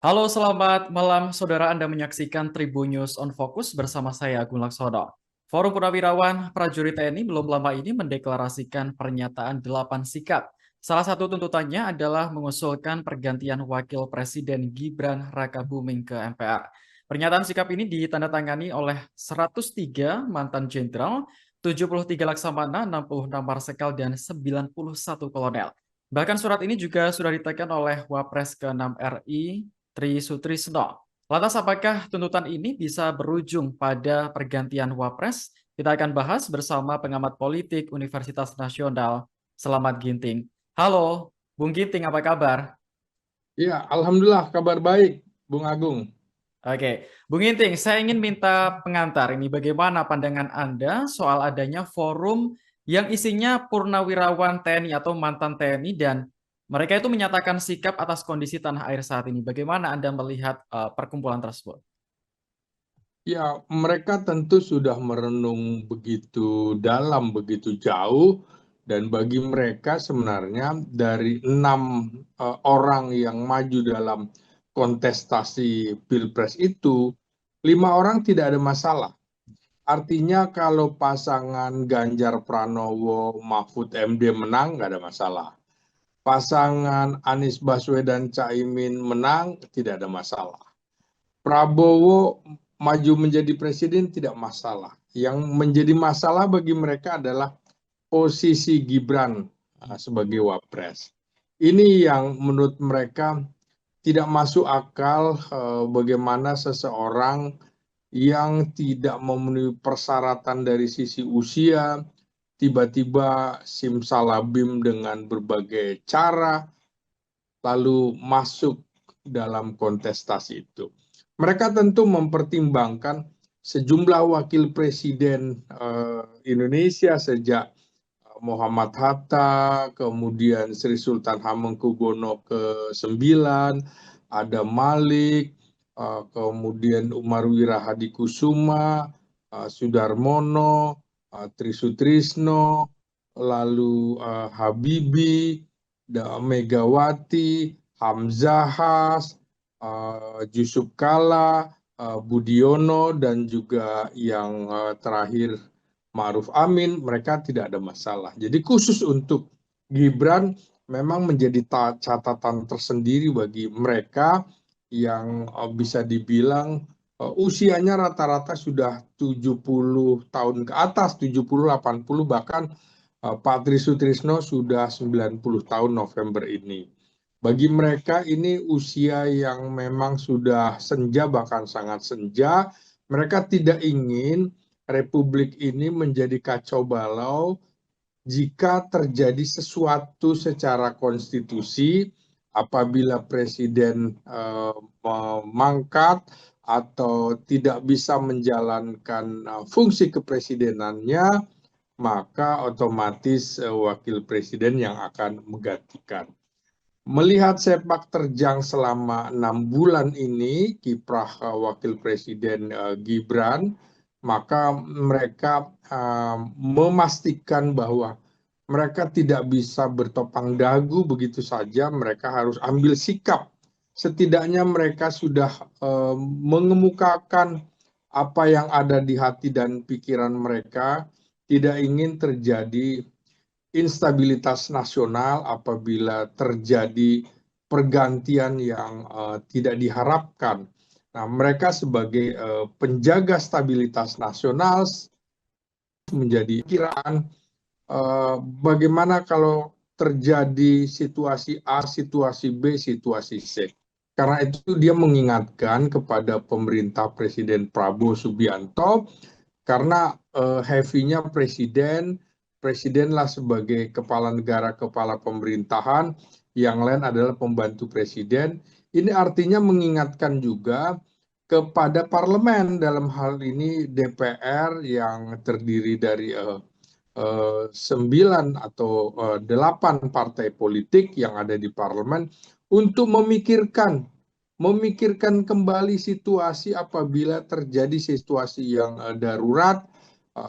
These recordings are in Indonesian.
Halo, selamat malam saudara. Anda menyaksikan Tribun News on Focus bersama saya Agung Laksono. Forum Purnawirawan Prajurit TNI belum lama ini mendeklarasikan pernyataan 8 sikap. Salah satu tuntutannya adalah mengusulkan pergantian Wakil Presiden Gibran Rakabuming ke MPR. Pernyataan sikap ini ditandatangani oleh 103 mantan jenderal, 73 laksamana, 66 marsekal, dan 91 kolonel. Bahkan surat ini juga sudah ditekan oleh Wapres ke-6 RI Tri Sutrisno. Lantas apakah tuntutan ini bisa berujung pada pergantian Wapres? Kita akan bahas bersama pengamat politik Universitas Nasional, Selamat Ginting. Halo, Bung Ginting, apa kabar? Ya, alhamdulillah kabar baik, Bung Agung. Oke, Bung Ginting, saya ingin minta pengantar ini bagaimana pandangan Anda soal adanya forum yang isinya purnawirawan TNI atau mantan TNI dan mereka itu menyatakan sikap atas kondisi tanah air saat ini. Bagaimana Anda melihat perkumpulan tersebut? Ya, mereka tentu sudah merenung begitu dalam, begitu jauh, dan bagi mereka sebenarnya dari enam orang yang maju dalam kontestasi Pilpres itu, lima orang tidak ada masalah. Artinya kalau pasangan Ganjar Pranowo, Mahfud MD menang, nggak ada masalah. Pasangan Anies Baswedan Caimin menang, tidak ada masalah. Prabowo maju menjadi presiden tidak masalah. Yang menjadi masalah bagi mereka adalah posisi Gibran sebagai wapres. Ini yang menurut mereka tidak masuk akal, bagaimana seseorang yang tidak memenuhi persyaratan dari sisi usia tiba-tiba simsalabim dengan berbagai cara lalu masuk dalam kontestasi itu. Mereka tentu mempertimbangkan sejumlah wakil presiden Indonesia sejak Muhammad Hatta, kemudian Sri Sultan Hamengkubuwono ke-9, ada Malik, kemudian Umar Wirahadikusuma, Sudarmono, Tri Sutrisno, lalu Habibie, Megawati, Hamzahas, Yusuf Kala, Budiono, dan juga yang terakhir Ma'ruf Amin, mereka tidak ada masalah. Jadi khusus untuk Gibran memang menjadi catatan tersendiri bagi mereka yang bisa dibilang usianya rata-rata sudah 70 tahun ke atas, 70, 80, bahkan Pak Tri Sutrisno sudah 90 tahun November ini. Bagi mereka ini usia yang memang sudah senja, bahkan sangat senja. Mereka tidak ingin Republik ini menjadi kacau balau jika terjadi sesuatu secara konstitusi apabila presiden memangkat atau tidak bisa menjalankan fungsi kepresidenannya, maka otomatis wakil presiden yang akan menggantikan. Melihat sepak terjang selama 6 bulan ini, kiprah wakil presiden Gibran, maka mereka memastikan bahwa mereka tidak bisa bertopang dagu begitu saja, mereka harus ambil sikap. Setidaknya mereka sudah mengemukakan apa yang ada di hati dan pikiran mereka, tidak ingin terjadi instabilitas nasional apabila terjadi pergantian yang tidak diharapkan. Nah, mereka sebagai penjaga stabilitas nasional menjadi kiraan bagaimana kalau terjadi situasi A, situasi B, situasi C. Karena itu dia mengingatkan kepada pemerintah Presiden Prabowo Subianto karena heavy-nya presiden, presidenlah sebagai kepala negara, kepala pemerintahan, yang lain adalah pembantu presiden. Ini artinya mengingatkan juga kepada parlemen, dalam hal ini DPR yang terdiri dari 9 atau 8 partai politik yang ada di parlemen untuk memikirkan kembali situasi apabila terjadi situasi yang darurat.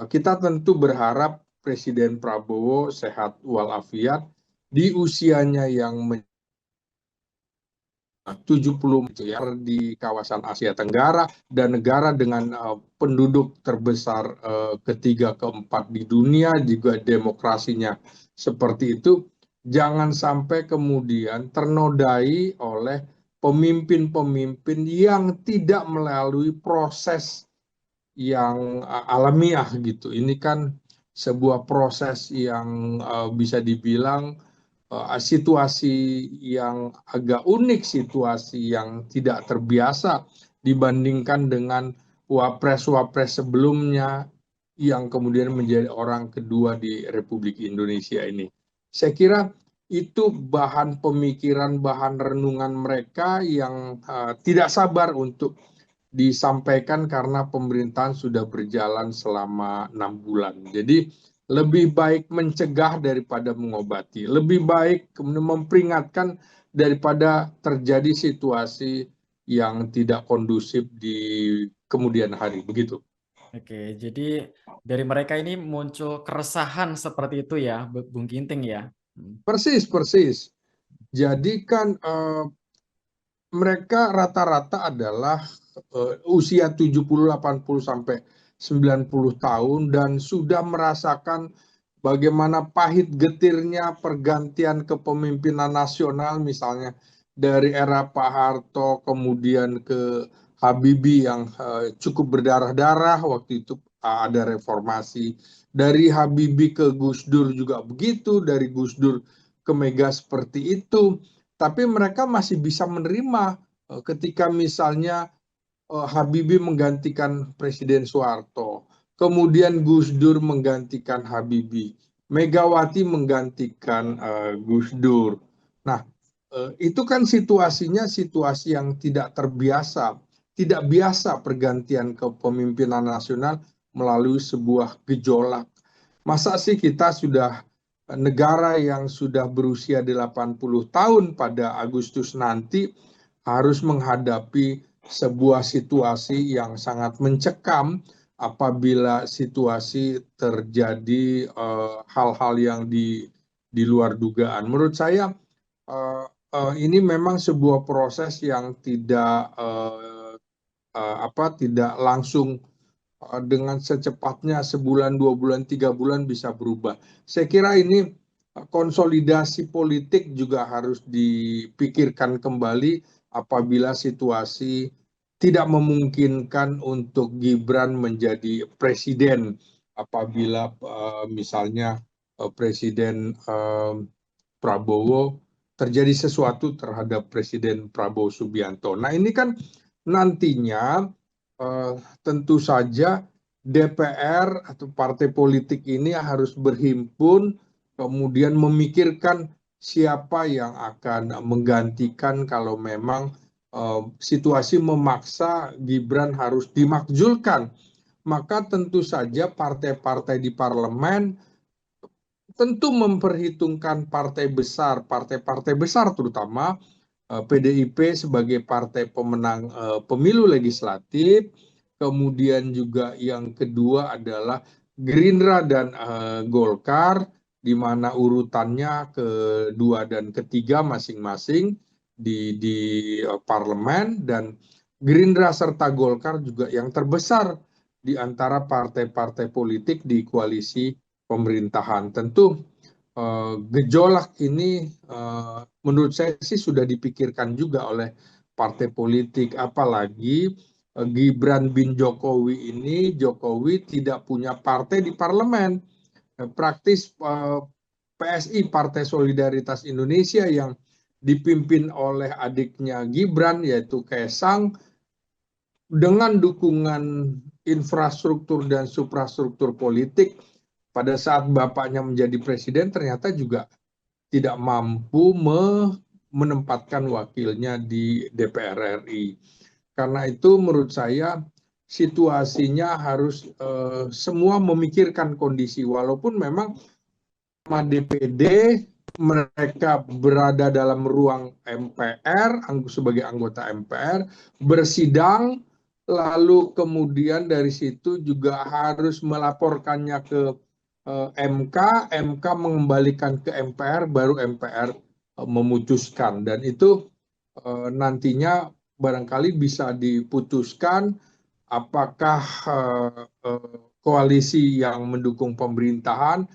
Kita tentu berharap Presiden Prabowo sehat walafiat di usianya yang 70 miliar di kawasan Asia Tenggara dan negara dengan penduduk terbesar ketiga keempat di dunia juga demokrasinya seperti itu, jangan sampai kemudian ternodai oleh pemimpin-pemimpin yang tidak melalui proses yang alamiah gitu. Ini kan sebuah proses yang bisa dibilang situasi yang agak unik, situasi yang tidak terbiasa dibandingkan dengan wapres-wapres sebelumnya yang kemudian menjadi orang kedua di Republik Indonesia ini. Saya kira itu bahan pemikiran, bahan renungan mereka yang tidak sabar untuk disampaikan karena pemerintahan sudah berjalan selama 6 bulan. Jadi lebih baik mencegah daripada mengobati, lebih baik memperingatkan daripada terjadi situasi yang tidak kondusif di kemudian hari. Begitu. Oke, jadi dari mereka ini muncul keresahan seperti itu ya, Bung Ginting ya. Persis, persis. Jadi kan mereka rata-rata adalah usia 70, 80 sampai 90 tahun dan sudah merasakan bagaimana pahit getirnya pergantian kepemimpinan nasional, misalnya dari era Pak Harto kemudian ke Habibie yang cukup berdarah-darah. Waktu itu ada reformasi, dari Habibie ke Gus Dur juga begitu, dari Gus Dur ke Mega seperti itu. Tapi mereka masih bisa menerima ketika misalnya Habibie menggantikan Presiden Soeharto, kemudian Gus Dur menggantikan Habibie, Megawati menggantikan Gus Dur. Nah, itu kan situasinya situasi yang tidak terbiasa, tidak biasa pergantian kepemimpinan nasional melalui sebuah gejolak. Masa sih kita sudah negara yang sudah berusia 80 tahun pada Agustus nanti harus menghadapi sebuah situasi yang sangat mencekam apabila situasi terjadi hal-hal yang di luar dugaan. Menurut saya ini memang sebuah proses yang tidak langsung dengan secepatnya sebulan, 2 bulan, 3 bulan bisa berubah. Saya kira ini konsolidasi politik juga harus dipikirkan kembali apabila situasi tidak memungkinkan untuk Gibran menjadi presiden, apabila misalnya Presiden Prabowo terjadi sesuatu terhadap Presiden Prabowo Subianto. Nah ini kan nantinya tentu saja DPR atau partai politik ini harus berhimpun, kemudian memikirkan siapa yang akan menggantikan kalau memang situasi memaksa Gibran harus dimakzulkan. Maka tentu saja partai-partai di parlemen tentu memperhitungkan partai-partai besar terutama PDIP sebagai partai pemenang pemilu legislatif, kemudian juga yang kedua adalah Gerindra dan Golkar, di mana urutannya kedua dan ketiga masing-masing di parlemen, dan Gerindra serta Golkar juga yang terbesar di antara partai-partai politik di koalisi pemerintahan. Tentu gejolak ini menurut saya sih sudah dipikirkan juga oleh partai politik, apalagi Gibran bin Jokowi ini, Jokowi tidak punya partai di parlemen. Praktis PSI, Partai Solidaritas Indonesia, yang dipimpin oleh adiknya Gibran yaitu Kaesang, dengan dukungan infrastruktur dan suprastruktur politik pada saat bapaknya menjadi presiden ternyata juga tidak mampu menempatkan wakilnya di DPR RI. Karena itu menurut saya situasinya harus semua memikirkan kondisi, walaupun memang DPD mereka berada dalam ruang MPR sebagai anggota MPR bersidang, lalu kemudian dari situ juga harus melaporkannya ke MK, MK mengembalikan ke MPR, baru MPR memutuskan. Dan itu nantinya barangkali bisa diputuskan apakah koalisi yang mendukung pemerintahan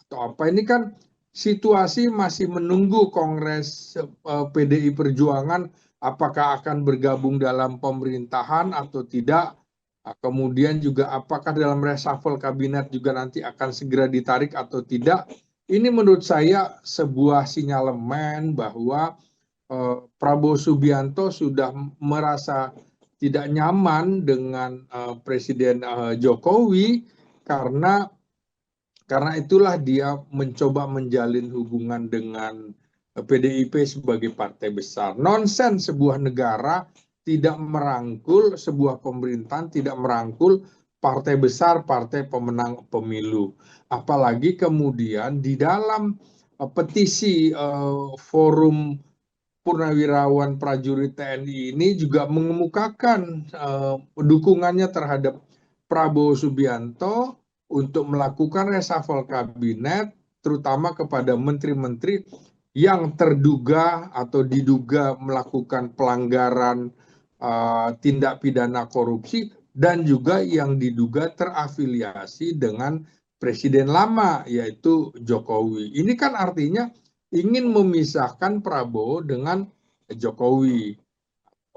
atau apa. Ini kan situasi masih menunggu Kongres PDI Perjuangan apakah akan bergabung dalam pemerintahan atau tidak. Kemudian juga apakah dalam reshuffle kabinet juga nanti akan segera ditarik atau tidak. Ini menurut saya sebuah sinyalemen bahwa Prabowo Subianto sudah merasa tidak nyaman dengan Presiden Jokowi karena itulah dia mencoba menjalin hubungan dengan PDIP sebagai partai besar. Nonsens sebuah negara tidak merangkul sebuah pemerintahan, tidak merangkul partai besar, partai pemenang pemilu. Apalagi kemudian di dalam petisi forum Purnawirawan Prajurit TNI ini juga mengemukakan dukungannya terhadap Prabowo Subianto untuk melakukan reshuffle kabinet, terutama kepada menteri-menteri yang terduga atau diduga melakukan pelanggaran tindak pidana korupsi dan juga yang diduga terafiliasi dengan presiden lama yaitu Jokowi. Ini kan artinya ingin memisahkan Prabowo dengan Jokowi,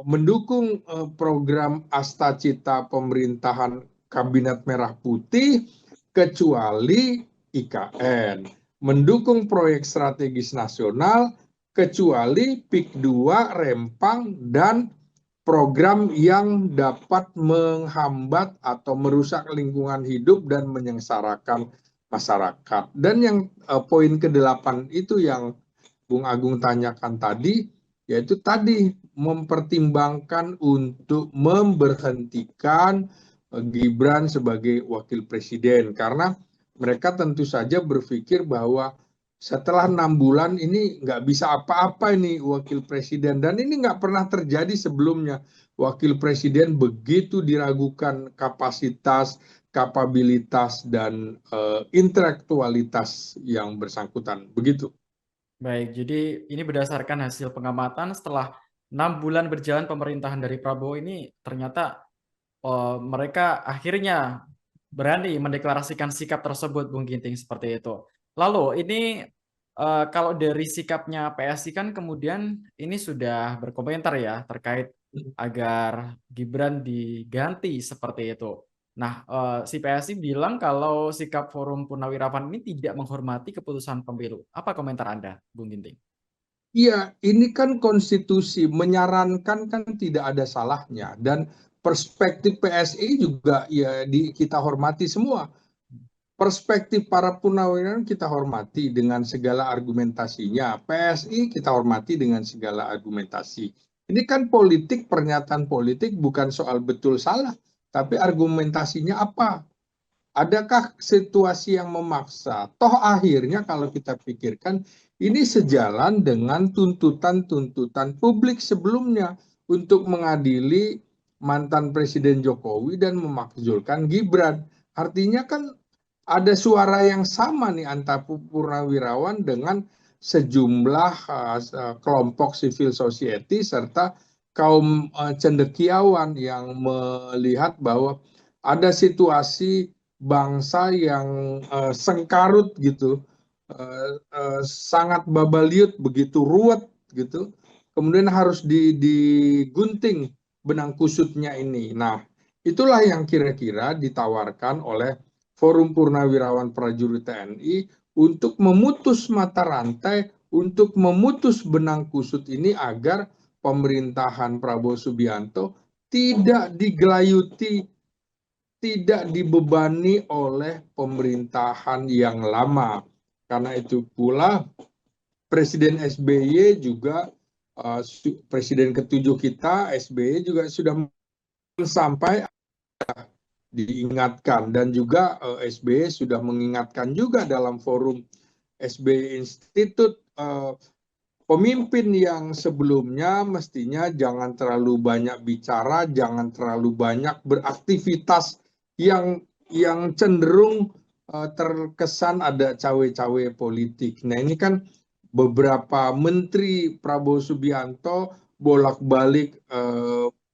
mendukung program Astacita pemerintahan Kabinet Merah Putih kecuali IKN, mendukung proyek strategis nasional kecuali PIK 2, Rempang, dan program yang dapat menghambat atau merusak lingkungan hidup dan menyengsarakan masyarakat. Dan yang poin ke-8 itu yang Bung Agung tanyakan tadi, yaitu tadi mempertimbangkan untuk memberhentikan Gibran sebagai wakil presiden. Karena mereka tentu saja berpikir bahwa setelah 6 bulan ini nggak bisa apa-apa ini wakil presiden. Dan ini nggak pernah terjadi sebelumnya. Wakil presiden begitu diragukan kapasitas, kapabilitas, dan intelektualitas yang bersangkutan. Begitu. Baik, jadi ini berdasarkan hasil pengamatan setelah 6 bulan berjalan pemerintahan dari Prabowo ini ternyata mereka akhirnya berani mendeklarasikan sikap tersebut, Bung Ginting, seperti itu. Lalu ini kalau dari sikapnya PSI kan kemudian ini sudah berkomentar ya terkait agar Gibran diganti seperti itu. Nah, si PSI bilang kalau sikap Forum Purnawirawan ini tidak menghormati keputusan pemilu. Apa komentar Anda, Bung Ginting? Iya, ini kan konstitusi menyarankan kan tidak ada salahnya dan perspektif PSI juga ya kita hormati semua. Perspektif para purnawirawan kita hormati dengan segala argumentasinya. PSI kita hormati dengan segala argumentasi. Ini kan politik, pernyataan politik bukan soal betul salah, tapi argumentasinya apa? Adakah situasi yang memaksa? Toh akhirnya kalau kita pikirkan ini sejalan dengan tuntutan-tuntutan publik sebelumnya untuk mengadili mantan Presiden Jokowi dan memakzulkan Gibran. Artinya kan ada suara yang sama nih antara Purnawirawan dengan sejumlah kelompok civil society serta kaum cendekiawan yang melihat bahwa ada situasi bangsa yang sengkarut gitu, sangat babaliut, begitu ruwet gitu, kemudian harus digunting benang kusutnya ini. Nah, itulah yang kira-kira ditawarkan oleh Forum Purnawirawan Prajurit TNI untuk memutus mata rantai, untuk memutus benang kusut ini agar pemerintahan Prabowo Subianto tidak digelayuti, tidak dibebani oleh pemerintahan yang lama. Karena itu pula Presiden SBY juga Presiden ke-7 kita SBY juga sudah sampai diingatkan dan juga SBY sudah mengingatkan juga dalam forum SBY Institute pemimpin yang sebelumnya mestinya jangan terlalu banyak bicara, jangan terlalu banyak beraktivitas yang cenderung terkesan ada cawe-cawe politik. Nah, ini kan beberapa menteri Prabowo Subianto bolak-balik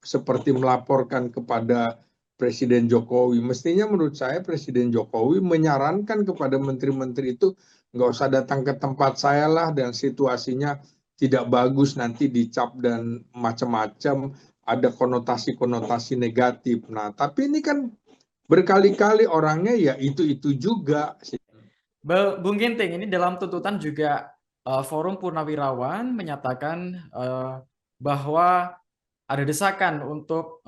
seperti melaporkan kepada Presiden Jokowi. Mestinya menurut saya Presiden Jokowi menyarankan kepada menteri-menteri itu nggak usah datang ke tempat saya lah, dan situasinya tidak bagus nanti dicap dan macam-macam, ada konotasi-konotasi negatif. Nah, tapi ini kan berkali-kali orangnya ya itu-itu juga. Bung Ginting, ini dalam tuntutan juga Forum Purnawirawan menyatakan bahwa ada desakan untuk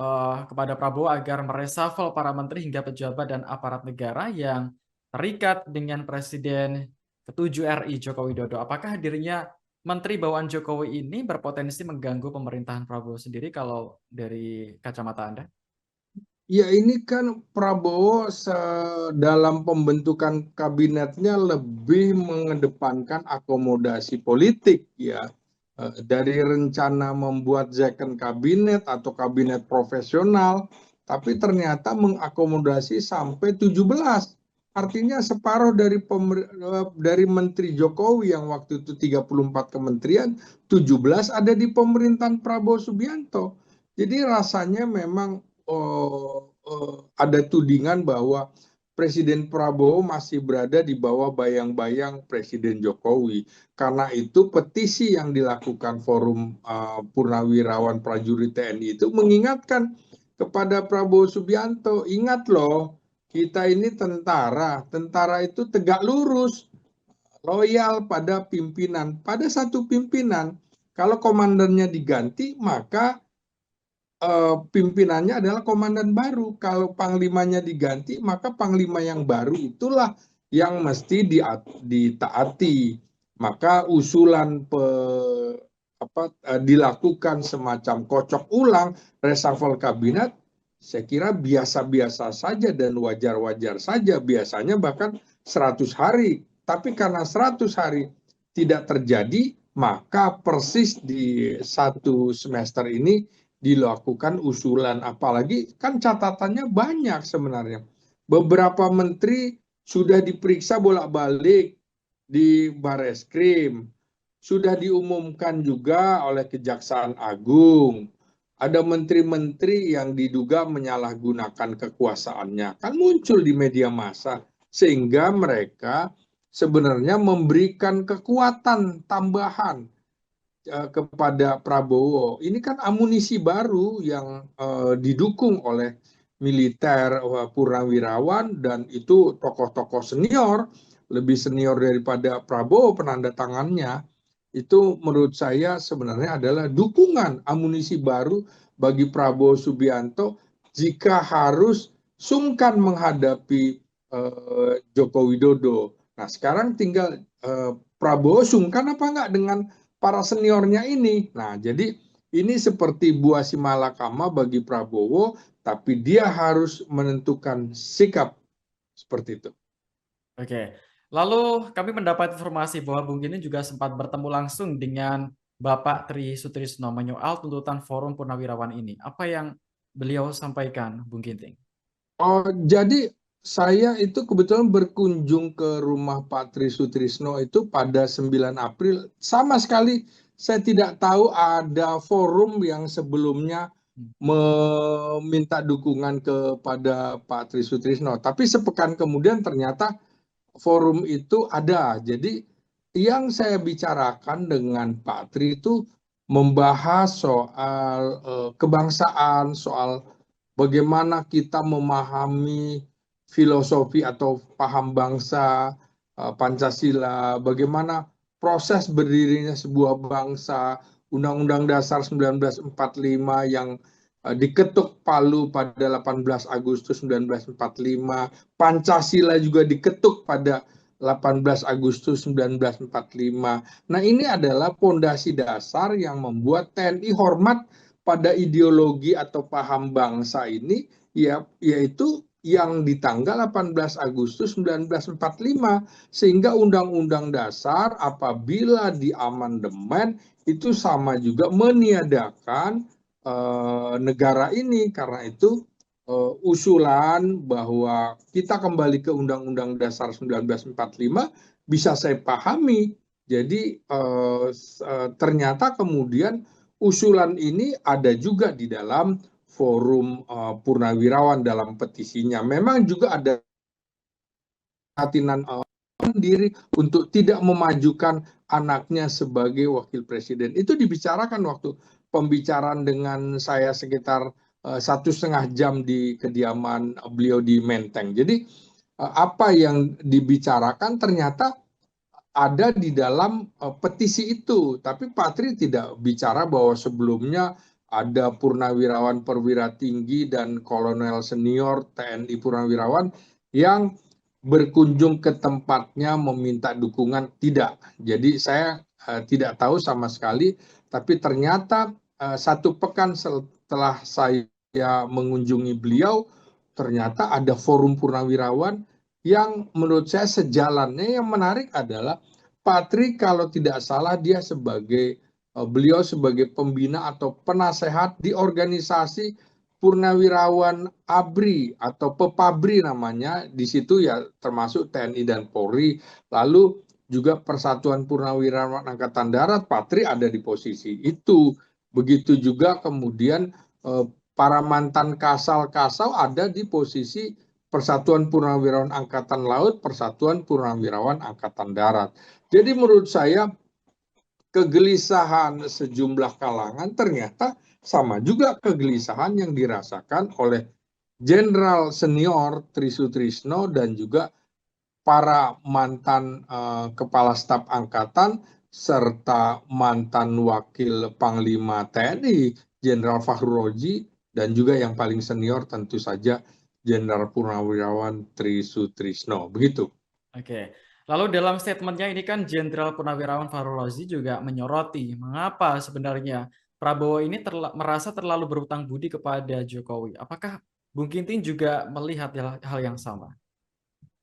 kepada Prabowo agar mereshuffle para menteri hingga pejabat dan aparat negara yang terikat dengan Presiden ke-7 RI Joko Widodo. Apakah hadirnya menteri bawaan Jokowi ini berpotensi mengganggu pemerintahan Prabowo sendiri kalau dari kacamata Anda? Ya, ini kan Prabowo dalam pembentukan kabinetnya lebih mengedepankan akomodasi politik ya. Dari rencana membuat second kabinet atau kabinet profesional, tapi ternyata mengakomodasi sampai 17. Artinya separuh dari Menteri Jokowi yang waktu itu 34 kementerian, 17 ada di pemerintahan Prabowo Subianto. Jadi rasanya memang ada tudingan bahwa Presiden Prabowo masih berada di bawah bayang-bayang Presiden Jokowi. Karena itu petisi yang dilakukan Forum Purnawirawan Prajurit TNI itu mengingatkan kepada Prabowo Subianto, ingat loh, kita ini tentara, tentara itu tegak lurus, loyal pada pimpinan, pada satu pimpinan. Kalau komandannya diganti, maka pimpinannya adalah komandan baru. Kalau panglimanya diganti, maka panglima yang baru itulah yang mesti ditaati. Maka usulan dilakukan semacam kocok ulang reshuffle kabinet, saya kira biasa-biasa saja dan wajar-wajar saja. Biasanya bahkan 100 hari. Tapi karena 100 hari tidak terjadi, maka persis di satu semester ini dilakukan usulan, apalagi kan catatannya banyak sebenarnya. Beberapa menteri sudah diperiksa bolak-balik di Bareskrim, sudah diumumkan juga oleh Kejaksaan Agung. Ada menteri-menteri yang diduga menyalahgunakan kekuasaannya, kan muncul di media massa, sehingga mereka sebenarnya memberikan kekuatan tambahan kepada Prabowo. Ini kan amunisi baru yang didukung oleh militer, purnawirawan, dan itu tokoh-tokoh senior, lebih senior daripada Prabowo penanda tangannya. Itu menurut saya sebenarnya adalah dukungan amunisi baru bagi Prabowo Subianto jika harus sungkan menghadapi Joko Widodo. Nah, sekarang tinggal Prabowo sungkan apa enggak dengan para seniornya ini. Nah, jadi ini seperti buah si malakama bagi Prabowo, tapi dia harus menentukan sikap seperti itu. Oke, lalu kami mendapat informasi bahwa Bung Gini juga sempat bertemu langsung dengan Bapak Tri Sutrisno menyoal tuntutan Forum Purnawirawan ini. Apa yang beliau sampaikan, Bung Ginting? Oh, jadi saya itu kebetulan berkunjung ke rumah Pak Tri Sutrisno itu pada 9 April. Sama sekali saya tidak tahu ada forum yang sebelumnya meminta dukungan kepada Pak Tri Sutrisno. Tapi sepekan kemudian ternyata forum itu ada. Jadi yang saya bicarakan dengan Pak Tri itu membahas soal kebangsaan, soal bagaimana kita memahami filosofi atau paham bangsa, Pancasila, bagaimana proses berdirinya sebuah bangsa, Undang-Undang Dasar 1945 yang diketuk palu pada 18 Agustus 1945, Pancasila juga diketuk pada 18 Agustus 1945. Nah, ini adalah pondasi dasar yang membuat TNI hormat pada ideologi atau paham bangsa ini, ya, yaitu yang di tanggal 18 Agustus 1945, sehingga Undang-Undang Dasar apabila diamandemen itu sama juga meniadakan negara ini. Karena itu usulan bahwa kita kembali ke Undang-Undang Dasar 1945 bisa saya pahami. Jadi ternyata kemudian usulan ini ada juga di dalam forum Purnawirawan dalam petisinya. Memang juga ada keprihatinan diri untuk tidak memajukan anaknya sebagai wakil presiden. Itu dibicarakan waktu pembicaraan dengan saya sekitar 1,5 jam di kediaman beliau di Menteng. Jadi apa yang dibicarakan ternyata ada di dalam petisi itu. Tapi Patri tidak bicara bahwa sebelumnya ada purnawirawan perwira tinggi dan kolonel senior TNI purnawirawan yang berkunjung ke tempatnya meminta dukungan. Tidak. Jadi saya tidak tahu sama sekali, tapi ternyata 1 pekan setelah saya mengunjungi beliau, ternyata ada forum purnawirawan yang menurut saya sejalannya. Yang menarik adalah Patri kalau tidak salah beliau sebagai pembina atau penasehat di organisasi Purnawirawan ABRI atau Pepabri namanya. Di situ ya termasuk TNI dan Polri, lalu juga Persatuan Purnawirawan Angkatan Darat. Patri ada di posisi itu. Begitu juga kemudian para mantan kasal-kasal ada di posisi Persatuan Purnawirawan Angkatan Laut, Persatuan Purnawirawan Angkatan Darat. Jadi menurut saya kegelisahan sejumlah kalangan ternyata sama juga kegelisahan yang dirasakan oleh Jenderal Senior Tri Sutrisno dan juga para mantan Kepala Staf Angkatan serta mantan Wakil Panglima TNI Jenderal Fahru Roji, dan juga yang paling senior tentu saja Jenderal Purnawirawan Tri Sutrisno. Begitu. Oke. Lalu dalam statementnya ini kan Jenderal Purnawirawan Fahru Rozi juga menyoroti mengapa sebenarnya Prabowo ini merasa terlalu berutang budi kepada Jokowi. Apakah Bung Ginting juga melihat hal yang sama?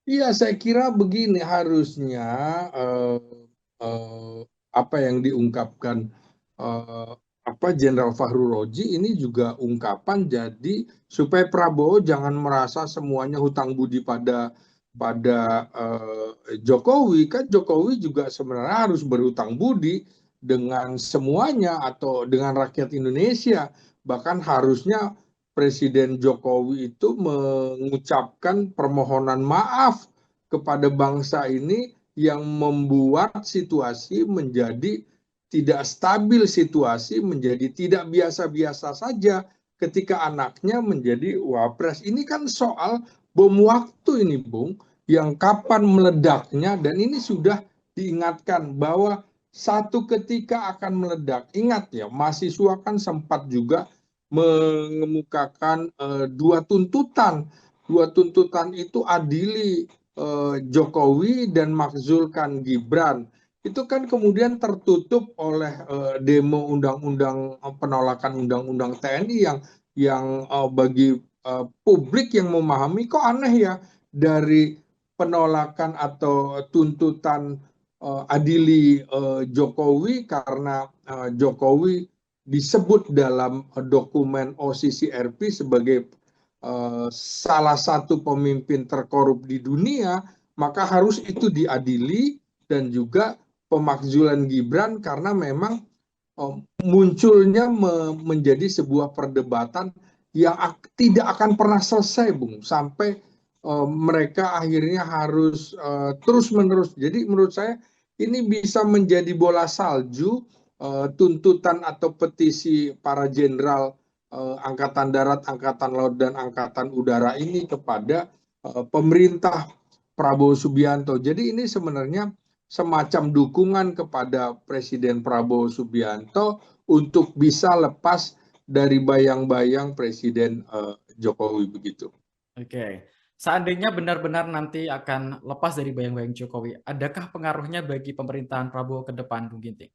Iya, saya kira begini harusnya eh, eh, apa yang diungkapkan eh, Jenderal Fahru Roji ini juga ungkapan jadi supaya Prabowo jangan merasa semuanya hutang budi pada pada Jokowi. Kan Jokowi juga sebenarnya harus berhutang budi dengan semuanya atau dengan rakyat Indonesia. Bahkan harusnya Presiden Jokowi itu mengucapkan permohonan maaf kepada bangsa ini yang membuat situasi menjadi tidak stabil, situasi menjadi tidak biasa-biasa saja ketika anaknya menjadi wapres. Ini kan soal bom waktu ini, Bung, yang kapan meledaknya, dan ini sudah diingatkan bahwa satu ketika akan meledak. Ingat ya, mahasiswa kan sempat juga mengemukakan dua tuntutan. Dua tuntutan itu adili Jokowi dan makzulkan Gibran. Itu kan kemudian tertutup oleh demo undang-undang penolakan undang-undang TNI yang bagi publik yang memahami kok aneh ya, dari penolakan atau tuntutan adili Jokowi karena Jokowi disebut dalam dokumen OCCRP sebagai salah satu pemimpin terkorup di dunia, maka harus itu diadili. Dan juga pemakzulan Gibran karena memang munculnya menjadi sebuah perdebatan yang tidak akan pernah selesai, Bung, sampai mereka akhirnya harus terus-menerus. Jadi menurut saya ini bisa menjadi bola salju, tuntutan atau petisi para jenderal Angkatan Darat, Angkatan Laut, dan Angkatan Udara ini kepada pemerintah Prabowo Subianto. Jadi ini sebenarnya semacam dukungan kepada Presiden Prabowo Subianto untuk bisa lepas dari bayang-bayang Presiden Jokowi, begitu. Oke. Seandainya benar-benar nanti akan lepas dari bayang-bayang Jokowi, adakah pengaruhnya bagi pemerintahan Prabowo ke depan, Bung Ginting?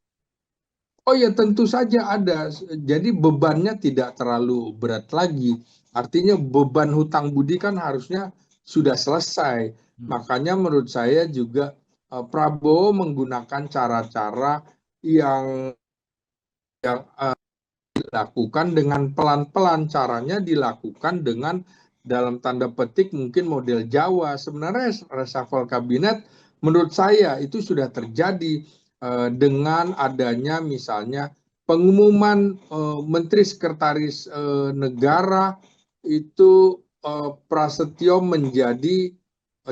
Oh ya, tentu saja ada. Jadi bebannya tidak terlalu berat lagi. Artinya beban hutang budi kan harusnya sudah selesai. Makanya menurut saya juga Prabowo menggunakan cara-cara yang dilakukan dengan pelan-pelan. Caranya dilakukan dengan dalam tanda petik mungkin model Jawa. Sebenarnya reshuffle kabinet menurut saya itu sudah terjadi dengan adanya misalnya pengumuman Menteri Sekretaris Negara itu Prasetyo menjadi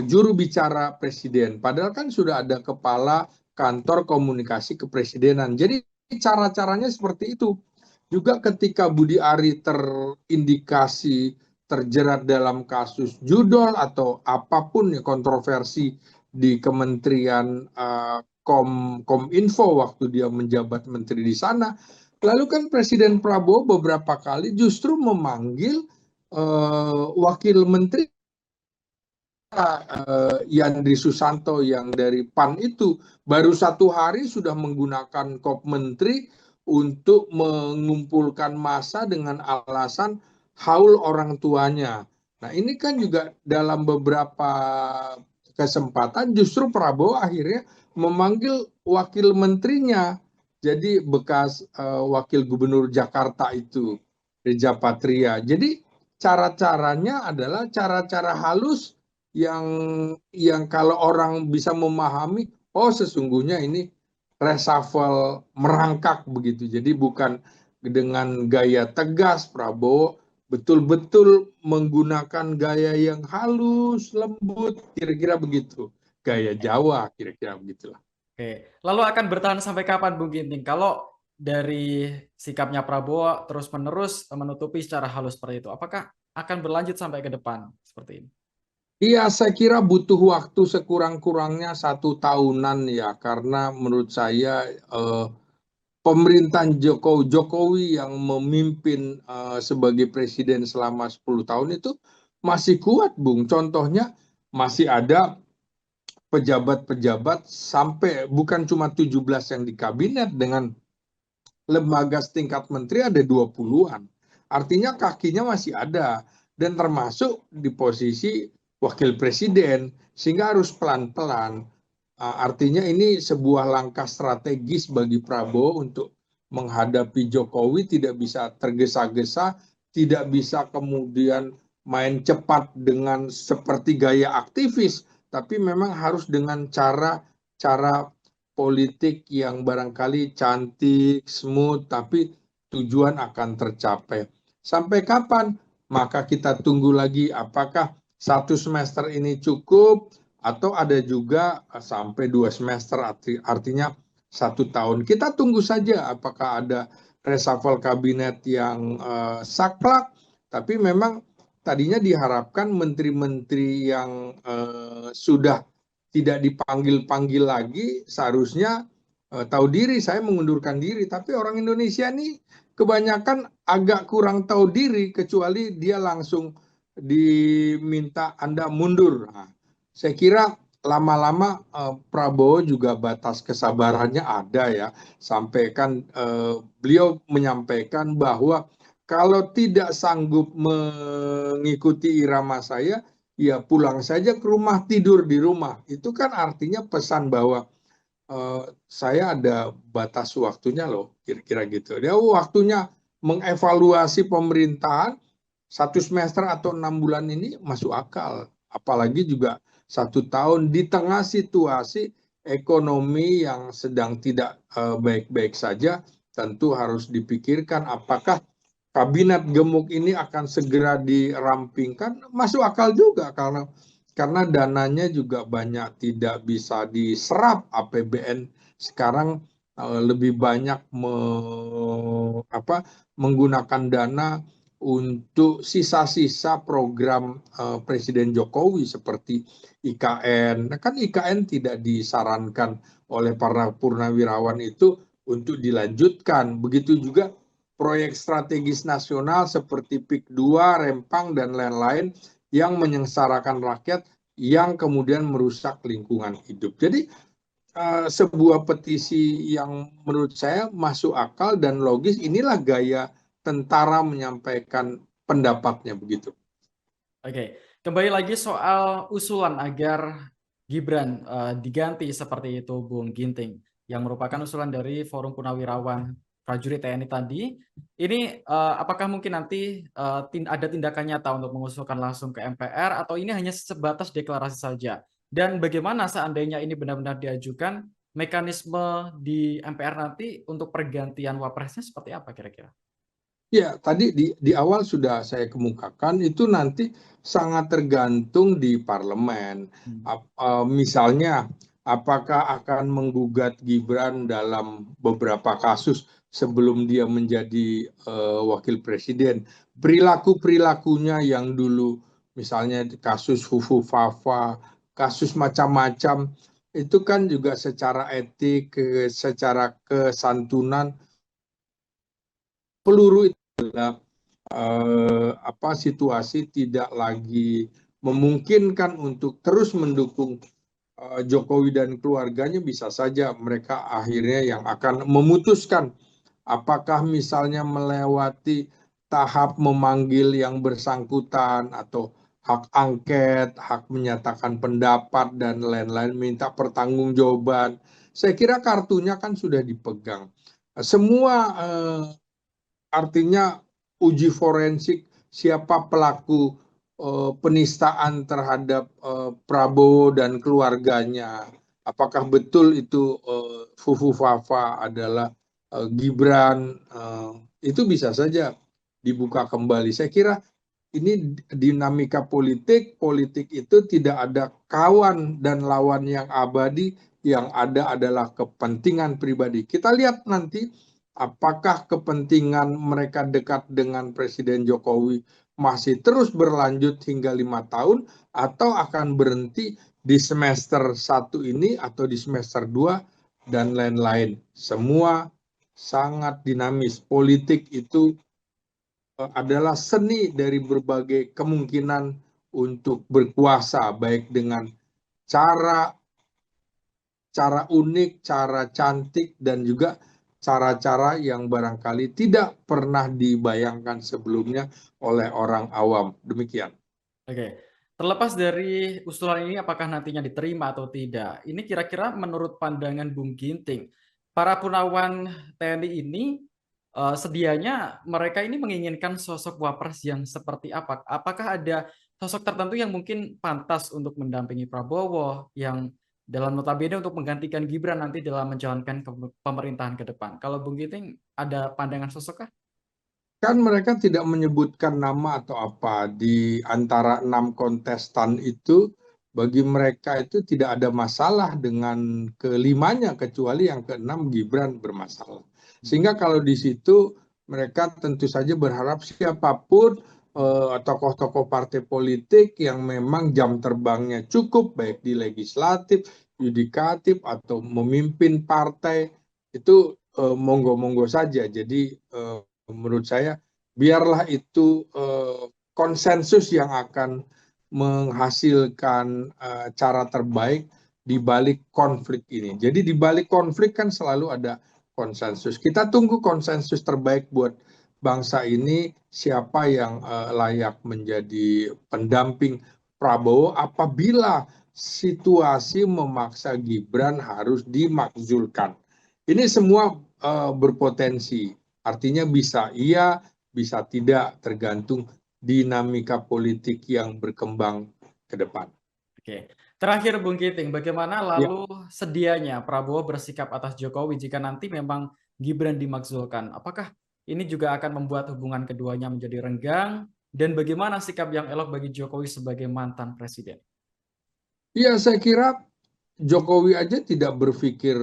juru bicara Presiden. Padahal kan sudah ada kepala kantor komunikasi kepresidenan. Jadi cara-caranya seperti itu. Juga ketika Budi Ari terindikasi terjerat dalam kasus judol atau apapun ya kontroversi di Kementerian Kominfo waktu dia menjabat menteri di sana. Lalu kan Presiden Prabowo beberapa kali justru memanggil wakil menteri Yandri Susanto yang dari PAN itu baru 1 hari sudah menggunakan kop menteri untuk mengumpulkan massa dengan alasan haul orang tuanya. Nah ini kan juga dalam beberapa kesempatan justru Prabowo akhirnya memanggil wakil menterinya, jadi bekas wakil gubernur Jakarta itu Reza Patria. Jadi cara-caranya adalah cara-cara halus yang kalau orang bisa memahami, oh sesungguhnya ini reshuffle merangkak begitu. Jadi bukan dengan gaya tegas Prabowo betul-betul menggunakan gaya yang halus, lembut, kira-kira begitu. Gaya Jawa, kira-kira begitulah. Oke, lalu akan bertahan sampai kapan Bung Ginting? Kalau dari sikapnya Prabowo terus-menerus menutupi secara halus seperti itu, apakah akan berlanjut sampai ke depan seperti ini? Iya, saya kira butuh waktu sekurang-kurangnya 1 tahunan ya, karena menurut saya pemerintahan Jokowi yang memimpin sebagai presiden selama 10 tahun itu masih kuat, Bung. Contohnya masih ada pejabat-pejabat sampai bukan cuma 17 yang di kabinet, dengan lembaga setingkat menteri ada 20-an. Artinya kakinya masih ada dan termasuk di posisi wakil presiden, sehingga harus pelan-pelan. Artinya ini sebuah langkah strategis bagi Prabowo untuk menghadapi Jokowi, tidak bisa tergesa-gesa, tidak bisa kemudian main cepat dengan seperti gaya aktivis, tapi memang harus dengan cara politik yang barangkali cantik, smooth, tapi tujuan akan tercapai. Sampai kapan? Maka kita tunggu lagi apakah 1 semester ini cukup atau ada juga sampai 2 semester, artinya 1 tahun. Kita tunggu saja apakah ada reshuffle kabinet yang saklek, tapi memang tadinya diharapkan menteri-menteri yang sudah tidak dipanggil-panggil lagi seharusnya tahu diri, saya mengundurkan diri. Tapi orang Indonesia ini kebanyakan agak kurang tahu diri, kecuali dia langsung diminta Anda mundur. Nah, saya kira lama-lama Prabowo juga batas kesabarannya ada ya. Sampai kan beliau menyampaikan bahwa kalau tidak sanggup mengikuti irama saya, ya pulang saja ke rumah, tidur di rumah. Itu kan artinya pesan bahwa saya ada batas waktunya loh, kira-kira gitu. Dia waktunya mengevaluasi pemerintahan 1 semester atau 6 bulan ini masuk akal. Apalagi juga 1 tahun di tengah situasi ekonomi yang sedang tidak baik-baik saja, tentu harus dipikirkan apakah kabinet gemuk ini akan segera dirampingkan. Masuk akal juga karena dananya juga banyak tidak bisa diserap. APBN sekarang lebih banyak menggunakan dana untuk sisa-sisa program Presiden Jokowi seperti IKN. Nah, kan IKN tidak disarankan oleh para purnawirawan itu untuk dilanjutkan. Begitu juga proyek strategis nasional seperti PIK 2, Rempang, dan lain-lain yang menyengsarakan rakyat, yang kemudian merusak lingkungan hidup. Jadi sebuah petisi yang menurut saya masuk akal dan logis. Inilah gaya tentara menyampaikan pendapatnya begitu. Oke, kembali lagi soal usulan agar Gibran diganti seperti itu, Bung Ginting, yang merupakan usulan dari Forum Purnawirawan Prajurit TNI tadi. Ini apakah mungkin nanti ada tindakan nyata untuk mengusulkan langsung ke MPR, atau ini hanya sebatas deklarasi saja? Dan bagaimana seandainya ini benar-benar diajukan, mekanisme di MPR nanti untuk pergantian wapresnya seperti apa kira-kira? Ya, tadi di awal sudah saya kemukakan itu nanti sangat tergantung di parlemen. Hmm. Misalnya, apakah akan menggugat Gibran dalam beberapa kasus sebelum dia menjadi wakil presiden. Perilaku-perilakunya yang dulu, misalnya kasus Fufu Fafa, kasus macam-macam, itu kan juga secara etik, secara kesantunan, peluru itu adalah situasi tidak lagi memungkinkan untuk terus mendukung Jokowi dan keluarganya. Bisa saja mereka akhirnya yang akan memutuskan apakah misalnya melewati tahap memanggil yang bersangkutan atau hak angket, hak menyatakan pendapat dan lain-lain, minta pertanggungjawaban. Saya kira kartunya kan sudah dipegang. Semua artinya uji forensik siapa pelaku penistaan terhadap Prabowo dan keluarganya. Apakah betul itu Fufu Fafa adalah Gibran? Itu bisa saja dibuka kembali. Saya kira ini dinamika politik. Politik itu tidak ada kawan dan lawan yang abadi, yang ada adalah kepentingan pribadi. Kita lihat nanti apakah kepentingan mereka dekat dengan Presiden Jokowi masih terus berlanjut hingga 5 tahun atau akan berhenti di semester 1 ini atau di semester 2 dan lain-lain. Semua sangat dinamis. Politik itu adalah seni dari berbagai kemungkinan untuk berkuasa, baik dengan cara cara unik, cara cantik, dan juga cara-cara yang barangkali tidak pernah dibayangkan sebelumnya oleh orang awam. Demikian. Oke, terlepas dari usulan ini apakah nantinya diterima atau tidak, ini kira-kira menurut pandangan Bung Ginting, para Purnawan TNI ini sedianya mereka ini menginginkan sosok wapres yang seperti apa? Apakah ada sosok tertentu yang mungkin pantas untuk mendampingi Prabowo, yang dalam notabene untuk menggantikan Gibran nanti dalam menjalankan pemerintahan ke depan? Kalau Bung Ginting ada pandangan sosok kah? Kan mereka tidak menyebutkan nama atau apa di antara 6 kontestan itu. Bagi mereka itu tidak ada masalah dengan kelimanya, kecuali yang keenam Gibran bermasalah. Hmm. Sehingga kalau di situ mereka tentu saja berharap siapapun tokoh-tokoh partai politik yang memang jam terbangnya cukup, baik di legislatif, yudikatif, atau memimpin partai, itu monggo-monggo saja. Jadi menurut saya biarlah itu konsensus yang akan menghasilkan cara terbaik di balik konflik ini. Jadi di balik konflik kan selalu ada konsensus. Kita tunggu konsensus terbaik buat bangsa ini, siapa yang layak menjadi pendamping Prabowo apabila situasi memaksa Gibran harus dimakzulkan. Ini semua berpotensi. Artinya bisa iya, bisa tidak, tergantung dinamika politik yang berkembang ke depan. Oke, terakhir Bung Kiting, bagaimana Ya, lalu sedianya Prabowo bersikap atas Jokowi jika nanti memang Gibran dimakzulkan? Apakah ini juga akan membuat hubungan keduanya menjadi renggang? Dan bagaimana sikap yang elok bagi Jokowi sebagai mantan presiden? ya saya kira Jokowi aja tidak berpikir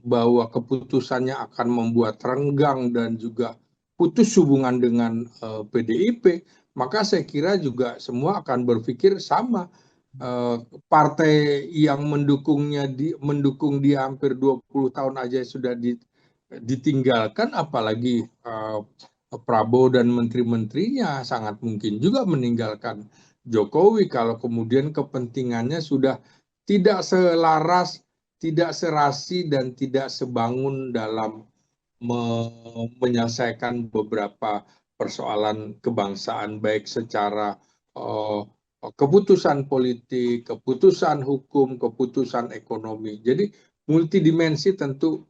bahwa keputusannya akan membuat renggang dan juga putus hubungan dengan PDIP. Maka saya kira juga semua akan berpikir sama. Eh, Partai yang mendukung dia hampir 20 tahun aja sudah ditinggalkan, apalagi Prabowo dan menteri-menterinya sangat mungkin juga meninggalkan Jokowi kalau kemudian kepentingannya sudah tidak selaras, tidak serasi, dan tidak sebangun dalam menyelesaikan beberapa persoalan kebangsaan, baik secara uh, keputusan politik, keputusan hukum, keputusan ekonomi. Jadi multidimensi tentu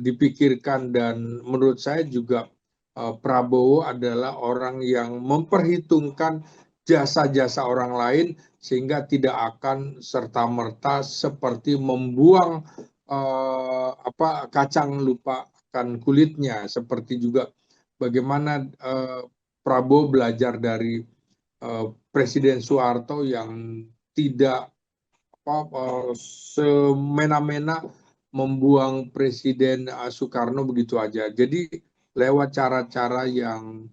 dipikirkan, dan menurut saya juga Prabowo adalah orang yang memperhitungkan jasa-jasa orang lain sehingga tidak akan serta-merta seperti membuang kacang lupakan kulitnya, seperti juga bagaimana Prabowo belajar dari Presiden Soeharto yang tidak semena-mena membuang Presiden Soekarno begitu aja. Jadi lewat cara-cara yang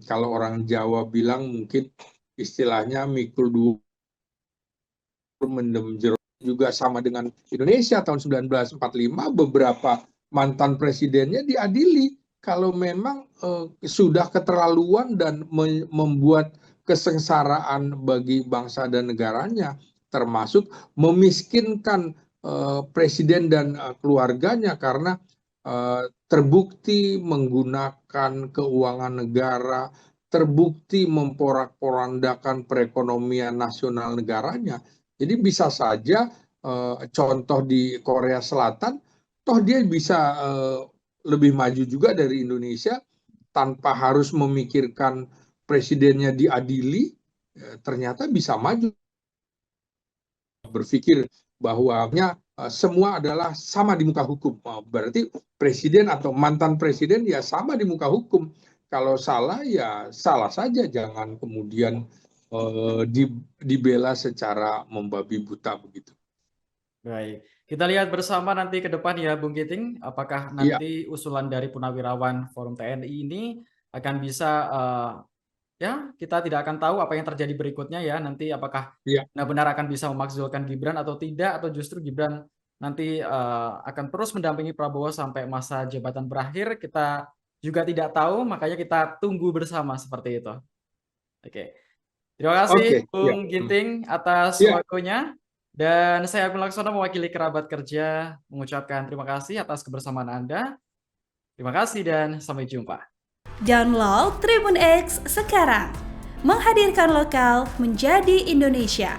kalau orang Jawa bilang mungkin istilahnya mikul dua mendem jero, juga sama dengan Indonesia tahun 1945 beberapa mantan presidennya diadili kalau memang sudah keterlaluan dan membuat kesengsaraan bagi bangsa dan negaranya, termasuk memiskinkan presiden dan keluarganya karena terbukti menggunakan keuangan negara, terbukti memporak-porandakan perekonomian nasional negaranya. Jadi bisa saja contoh di Korea Selatan, toh dia bisa lebih maju juga dari Indonesia tanpa harus memikirkan presidennya diadili, ternyata bisa maju. Berpikir bahwa semua adalah sama di muka hukum. Berarti presiden atau mantan presiden ya sama di muka hukum. Kalau salah ya salah saja, jangan kemudian dibela secara membabi buta begitu. Baik, kita lihat bersama nanti ke depan ya Bung Giting, apakah Iya, nanti usulan dari Purnawirawan Forum TNI ini akan bisa ya kita tidak akan tahu apa yang terjadi berikutnya ya, nanti apakah iya, benar-benar akan bisa memakzulkan Gibran atau tidak, atau justru Gibran nanti akan terus mendampingi Prabowo sampai masa jabatan berakhir, kita juga tidak tahu, makanya kita tunggu bersama seperti itu. Oke. Terima kasih oke, iya, Bung Ginting atas iya. waktunya. Dan saya Agung Laksono mewakili kerabat kerja mengucapkan terima kasih atas kebersamaan Anda. Terima kasih dan sampai jumpa. Download Tribun X sekarang. Menghadirkan lokal menjadi Indonesia.